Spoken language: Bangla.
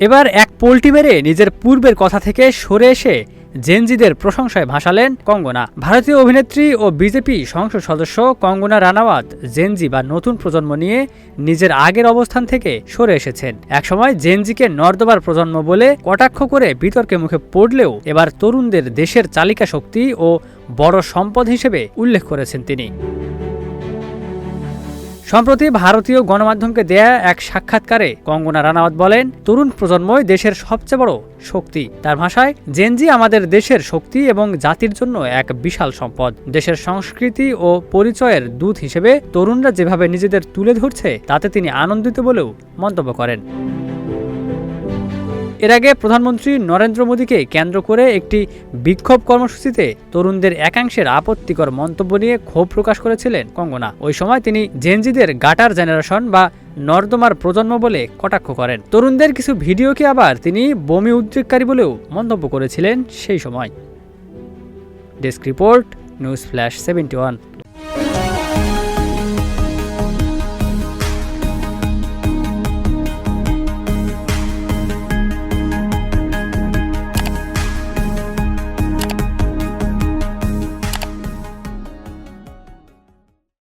এবার এক পোল্টি মেরে নিজের পূর্বের কথা থেকে সরে এসে জেনজিদের প্রশংসায় ভাসালেন কঙ্গনা। ভারতীয় অভিনেত্রী ও বিজেপি সংসদ সদস্য কঙ্গনা রানাওয়াত জেনজি বা নতুন প্রজন্ম নিয়ে নিজের আগের অবস্থান থেকে সরে এসেছেন। একসময় জেনজিকে নর্দমার প্রজন্ম বলে কটাক্ষ করে বিতর্কের মুখে পড়লেও এবার তরুণদের দেশের চালিকা শক্তি ও বড় সম্পদ হিসেবে উল্লেখ করেছেন তিনি। সম্প্রতি ভারতীয় গণমাধ্যমকে দেয়া এক সাক্ষাৎকারে কঙ্গনা রানাওয়াত বলেন, তরুণ প্রজন্মই দেশের সবচেয়ে বড় শক্তি। তার ভাষায়, জেনজি আমাদের দেশের শক্তি এবং জাতির জন্য এক বিশাল সম্পদ। দেশের সংস্কৃতি ও পরিচয়ের দূত হিসেবে তরুণরা যেভাবে নিজেদের তুলে ধরছে তাতে তিনি আনন্দিত বলেও মন্তব্য করেন। এর আগে প্রধানমন্ত্রী নরেন্দ্র মোদীকে কেন্দ্র করে একটি বিক্ষোভ কর্মসূচিতে তরুণদের একাংশের আপত্তিকর মন্তব্য নিয়ে ক্ষোভ প্রকাশ করেছিলেন কঙ্গনা। ওই সময় তিনি জেনজিদের গাটার জেনারেশন বা নর্দমার প্রজন্ম বলে কটাক্ষ করেন। তরুণদের কিছু ভিডিওকে আবার তিনি বমি উদ্রেককারী বলেও মন্তব্য করেছিলেন সেই সময়। Desk report, news flash 71।